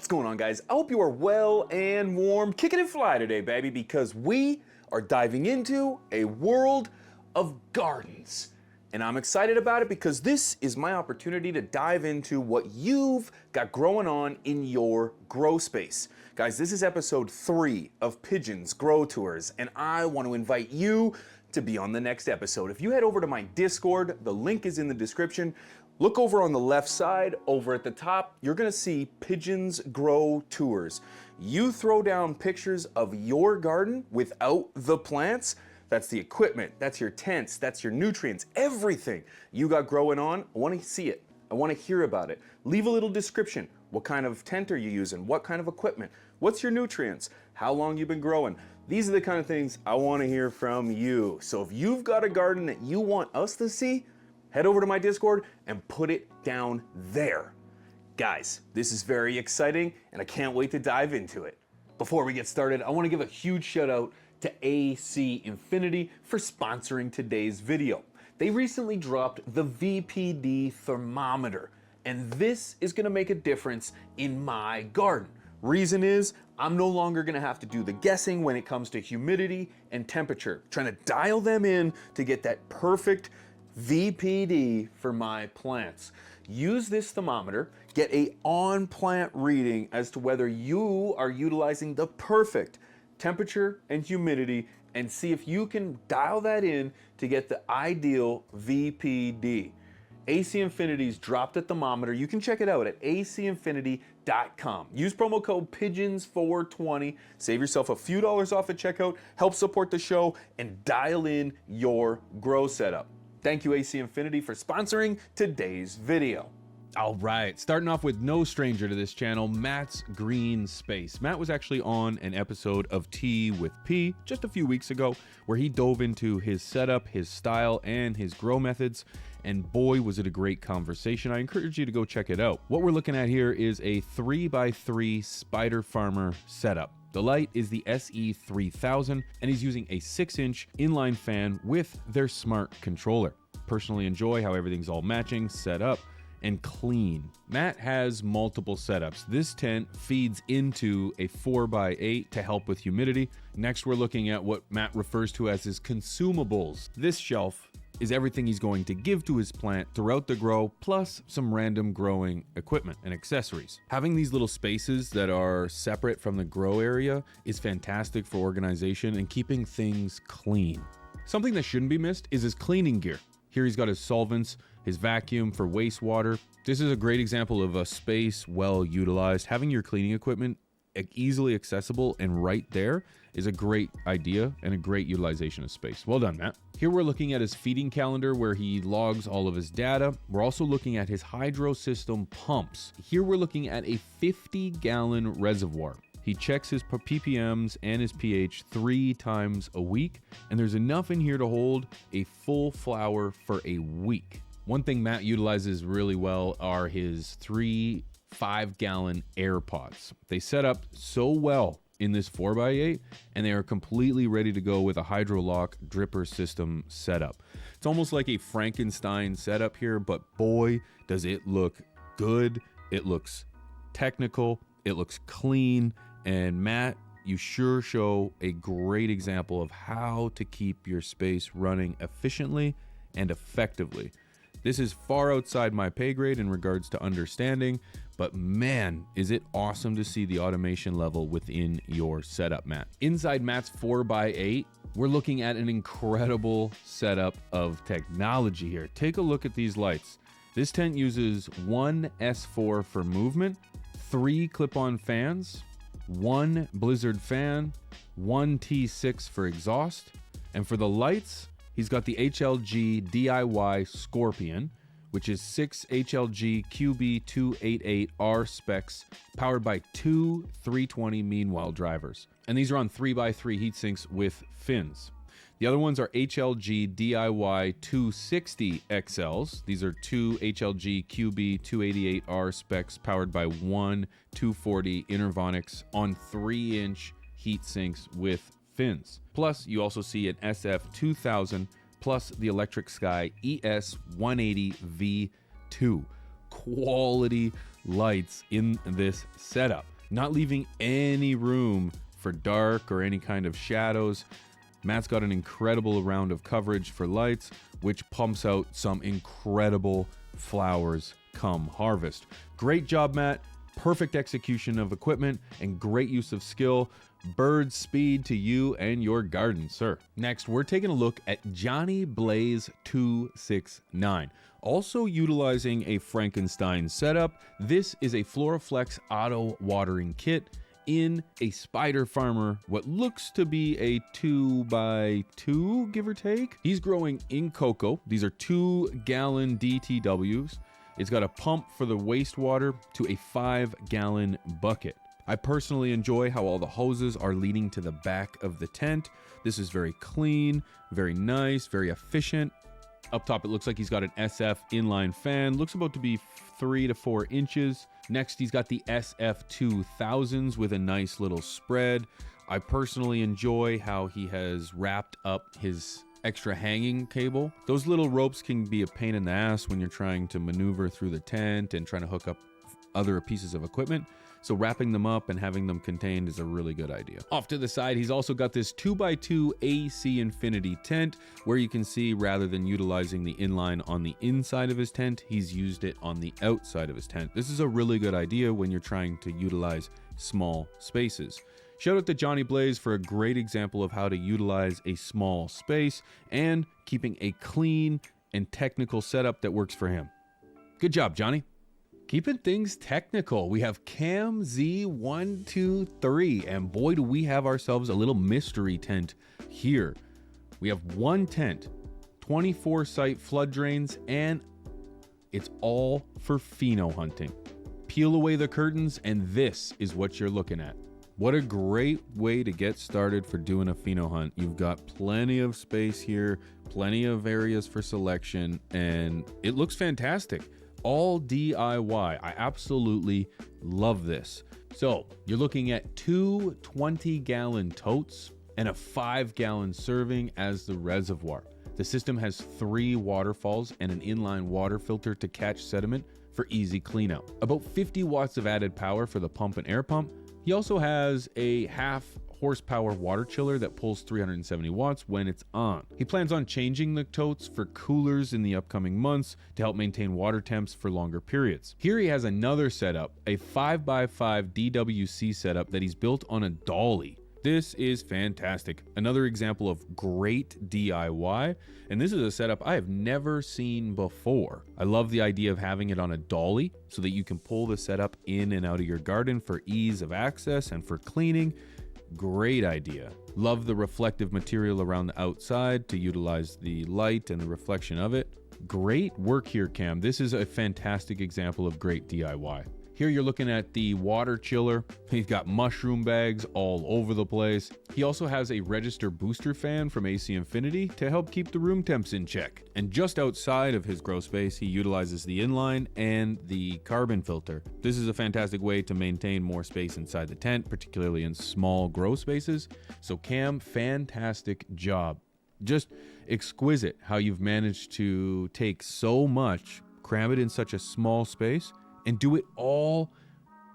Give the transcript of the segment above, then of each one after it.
What's going on, guys? I hope you are well and warm, kicking it fly today, baby, because we are diving into a world of gardens. And I'm excited about it because this is my opportunity to dive into what you've got growing on in your grow space. Guys, this is episode 3 of Pigeons Grow Tours, and I want to invite you to be on the next episode. If you head over to my Discord, the link is in the description. Look over on the left side, over at the top, you're gonna see Pigeons Grow Tours. You throw down pictures of your garden without the plants. That's the equipment, that's your tents, that's your nutrients, everything you got growing on. I wanna see it, I wanna hear about it. Leave a little description. What kind of tent are you using? What kind of equipment? What's your nutrients? How long you've been growing? These are the kind of things I wanna hear from you. So if you've got a garden that you want us to see, head over to my Discord and put it down there. Guys, this is very exciting and I can't wait to dive into it. Before we get started, I want to give a huge shout out to AC Infinity for sponsoring today's video. They recently dropped the VPD thermometer, and this is going to make a difference in my garden. Reason is, I'm no longer gonna have to do the guessing when it comes to humidity and temperature, trying to dial them in to get that perfect VPD for my plants. Use this thermometer, get a on-plant reading as to whether you are utilizing the perfect temperature and humidity, and see if you can dial that in to get the ideal VPD. AC Infinity's dropped a thermometer. You can check it out at acinfinity.com. Use promo code PIGEONS420. Save yourself a few dollars off at checkout, help support the show, and dial in your grow setup. Thank you, AC Infinity, for sponsoring today's video. All right, starting off with no stranger to this channel, Matt's Green Space. Matt was actually on an episode of Tea with P just a few weeks ago where he dove into his setup, his style, and his grow methods. And boy, was it a great conversation. I encourage you to go check it out. What we're looking at here is a 3x3 Spider Farmer setup. The light is the SE3000, and he's using a 6-inch inline fan with their smart controller. Personally enjoy how everything's all matching, set up, and clean. Matt has multiple setups. This tent feeds into a 4x8 to help with humidity. Next, we're looking at what Matt refers to as his consumables. This shelf is everything he's going to give to his plant throughout the grow, plus some random growing equipment and accessories. Having these little spaces that are separate from the grow area is fantastic for organization and keeping things clean. Something that shouldn't be missed is his cleaning gear. Here he's got his solvents, his vacuum for wastewater. This is a great example of a space well utilized. Having your cleaning equipment easily accessible and right there is a great idea and a great utilization of space. Well done, Matt. Here we're looking at his feeding calendar where he logs all of his data. We're also looking at his hydro system pumps. Here we're looking at a 50-gallon reservoir. He checks his ppms and his pH 3 times a week, and there's enough in here to hold a full flower for a week. One thing Matt utilizes really well are his 3 5-gallon air pots. They set up so well in this 4x8, and they are completely ready to go with a hydrolock dripper system setup. It's almost like a Frankenstein setup here, but boy, does it look good. It looks technical, it looks clean, and Matt, you sure show a great example of how to keep your space running efficiently and effectively. This is far outside my pay grade in regards to understanding, but man, is it awesome to see the automation level within your setup, Matt. Inside Matt's 4x8, we're looking at an incredible setup of technology here. Take a look at these lights. This tent uses one S4 for movement, 3 clip-on fans, 1 Blizzard fan, 1 T6 for exhaust, and for the lights, he's got the HLG DIY Scorpion, which is 6 HLG QB288R specs, powered by 2 320 Meanwhile drivers. And these are on 3x3 heat sinks with fins. The other ones are HLG DIY 260 XLs. These are 2 HLG QB288R specs, powered by 1 240 Intervonics on 3-inch heat sinks with fins. Plus, you also see an SF2000 plus the Electric Sky ES180 V2. Quality lights in this setup. not leaving any room for dark or any kind of shadows. Matt's got an incredible round of coverage for lights, which pumps out some incredible flowers come harvest. Great job, Matt. Perfect execution of equipment and great use of skill. Bird speed to you and your garden, sir. Next, we're taking a look at Johnny Blaze 269. Also utilizing a Frankenstein setup, this is a Floraflex auto watering kit in a Spider Farmer, what looks to be a 2x2, give or take. He's growing in cocoa. These are 2-gallon DTWs. It's got a pump for the wastewater to a 5-gallon bucket. I personally enjoy how all the hoses are leading to the back of the tent. This is very clean, very nice, very efficient. Up top, it looks like he's got an SF inline fan. Looks about to be 3 to 4 inches. Next, he's got the SF2000s with a nice little spread. I personally enjoy how he has wrapped up his extra hanging cable. Those little ropes can be a pain in the ass when you're trying to maneuver through the tent and trying to hook up other pieces of equipment. So wrapping them up and having them contained is a really good idea. Off to the side, he's also got this 2x2 AC Infinity tent, where you can see rather than utilizing the inline on the inside of his tent, he's used it on the outside of his tent. This is a really good idea when you're trying to utilize small spaces. Shout out to Johnny Blaze for a great example of how to utilize a small space and keeping a clean and technical setup that works for him. Good job, Johnny. Keeping things technical, we have Cam Z123, and boy, do we have ourselves a little mystery tent here. We have one tent, 24 site flood drains, and it's all for pheno hunting. Peel away the curtains, and this is what you're looking at. What a great way to get started for doing a pheno hunt. You've got plenty of space here, plenty of areas for selection, and it looks fantastic. All DIY. I absolutely love this. So you're looking at 2 20-gallon totes and a 5-gallon serving as the reservoir. The system has 3 waterfalls and an inline water filter to catch sediment for easy cleanout. About 50 watts of added power for the pump and air pump. He also has a half horsepower water chiller that pulls 370 watts when it's on. He plans on changing the totes for coolers in the upcoming months to help maintain water temps for longer periods. Here he has another setup, a 5x5 DWC setup that he's built on a dolly. This is fantastic. Another example of great DIY, and this is a setup I have never seen before. I love the idea of having it on a dolly so that you can pull the setup in and out of your garden for ease of access and for cleaning. Great idea. Love the reflective material around the outside to utilize the light and the reflection of it. Great work here, Cam. This is a fantastic example of great DIY. Here you're looking at the water chiller. He's got mushroom bags all over the place. He also has a register booster fan from AC Infinity to help keep the room temps in check. And just outside of his grow space, he utilizes the inline and the carbon filter. This is a fantastic way to maintain more space inside the tent, particularly in small grow spaces. So Cam, fantastic job. Just exquisite how you've managed to take so much, cram it in such a small space, and do it all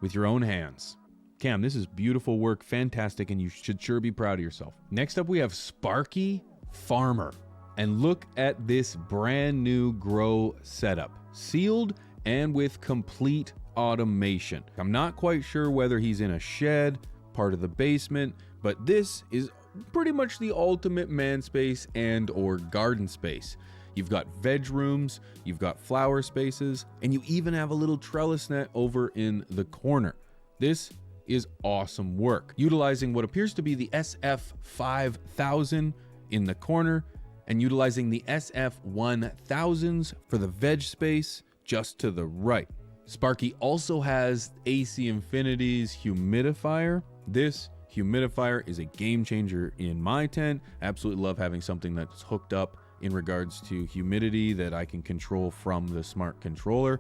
with your own hands. Cam, this is beautiful work, fantastic, and you should sure be proud of yourself. Next up, we have Sparky Farmer. And look at this brand new grow setup, sealed and with complete automation. I'm not quite sure whether he's in a shed, part of the basement, but this is pretty much the ultimate man space and or garden space. You've got veg rooms, you've got flower spaces, and you even have a little trellis net over in the corner. This is awesome work. Utilizing what appears to be the SF5000 in the corner and utilizing the SF1000s for the veg space just to the right. Sparky also has AC Infinity's humidifier. This humidifier is a game changer in my tent. Absolutely love having something that's hooked up in regards to humidity that I can control from the smart controller.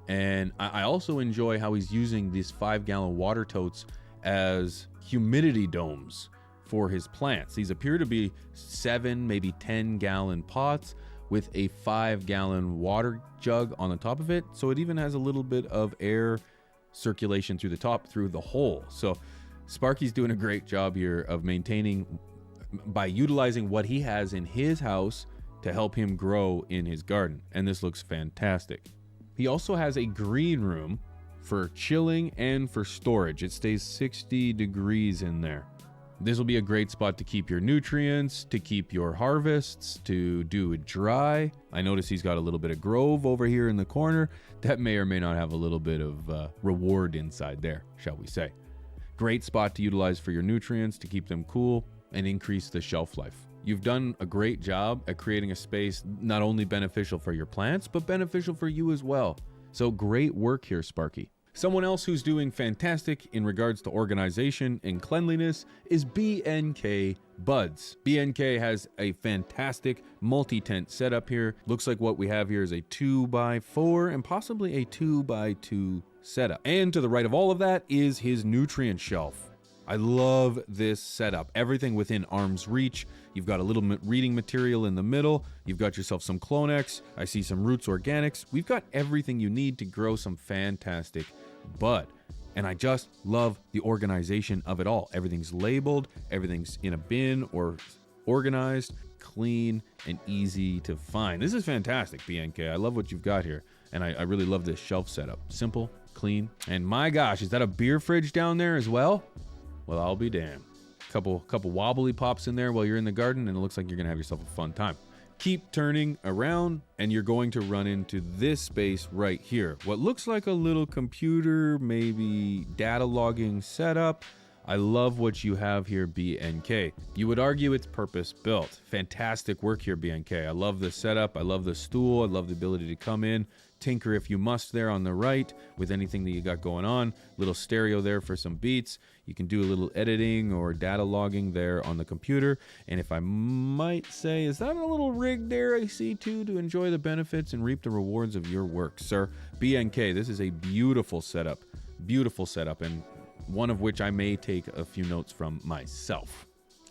And I also enjoy how he's using these 5-gallon water totes as humidity domes for his plants. These appear to be 7, maybe 10-gallon pots with a 5-gallon water jug on the top of it. So it even has a little bit of air circulation through the top through the hole. So Sparky's doing a great job here of maintaining by utilizing what he has in his house to help him grow in his garden. And this looks fantastic. He also has a green room for chilling and for storage. It stays 60 degrees in there. This will be a great spot to keep your nutrients, to keep your harvests, to do it dry. I notice he's got a little bit of grove over here in the corner. That may or may not have a little bit of reward inside there, shall we say. Great spot to utilize for your nutrients, to keep them cool and increase the shelf life. You've done a great job at creating a space not only beneficial for your plants, but beneficial for you as well. So great work here, Sparky. Someone else who's doing fantastic in regards to organization and cleanliness is BNK Buds. BNK has a fantastic multi-tent setup here. Looks like what we have here is a 2x4 and possibly a 2x2 setup. And to the right of all of that is his nutrient shelf. I love this setup. Everything within arm's reach. You've got a little reading material in the middle. You've got yourself some Clonex. I see some Roots Organics. We've got everything you need to grow some fantastic bud. And I just love the organization of it all. Everything's labeled. Everything's in a bin or organized, clean, and easy to find. This is fantastic, BNK. I love what you've got here. And I really love this shelf setup. Simple, clean, and my gosh, is that a beer fridge down there as well? Well, I'll be damned. Couple wobbly pops in there while you're in the garden, and it looks like you're gonna have yourself a fun time. Keep turning around, and you're going to run into this space right here. What looks like a little computer, maybe data logging setup. I love what you have here, BNK. You would argue it's purpose built. Fantastic work here, BNK. I love the setup. I love the stool. I love the ability to come in, tinker if you must there on the right with anything that you got going on. Little stereo there for some beats. You can do a little editing or data logging there on the computer. And if I might say, is that a little rig there I see too to enjoy the benefits and reap the rewards of your work, sir? BNK, this is a beautiful setup, and one of which I may take a few notes from myself.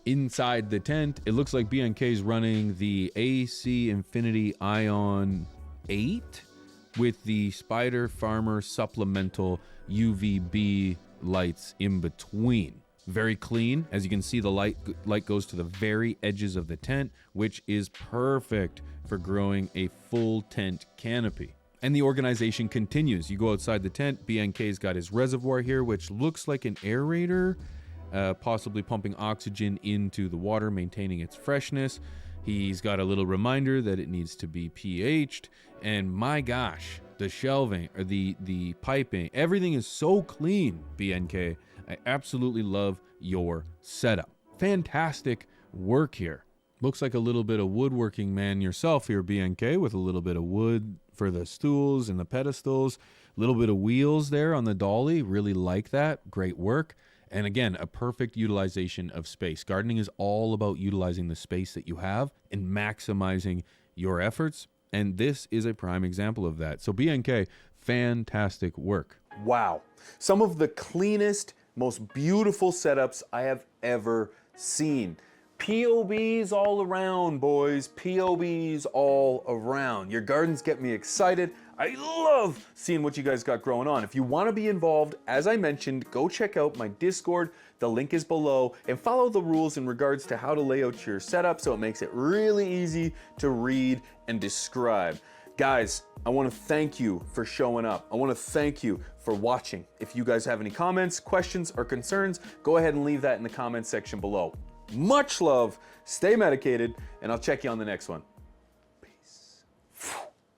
Inside the tent, it looks like BNK is running the AC Infinity Ion 8 with the Sparky Farmer supplemental UVB lights in between. Very clean. As you can see, the light goes to the very edges of the tent, which is perfect for growing a full tent canopy. And the organization continues. You go outside the tent, BNK's got his reservoir here, which looks like an aerator, possibly pumping oxygen into the water, maintaining its freshness. He's got a little reminder that it needs to be pH'd. And my gosh, the shelving, or the piping, everything is so clean, BNK. I absolutely love your setup. Fantastic work here. Looks like a little bit of woodworking man yourself here, BNK, with a little bit of wood for the stools and the pedestals, a little bit of wheels there on the dolly. Really like that. Great work. And again, a perfect utilization of space. Gardening is all about utilizing the space that you have and maximizing your efforts. And this is a prime example of that. So BNK, fantastic work. Wow. Some of the cleanest, most beautiful setups I have ever seen. POBs all around, boys. POBs all around. Your gardens get me excited. I love seeing what you guys got growing on. If you want to be involved, as I mentioned, go check out my Discord. The link is below, and follow the rules in regards to how to lay out your setup so it makes it really easy to read and describe. Guys, I want to thank you for showing up. I want to thank you for watching. If you guys have any comments, questions, or concerns, go ahead and leave that in the comments section below. Much love, stay medicated, and I'll check you on the next one.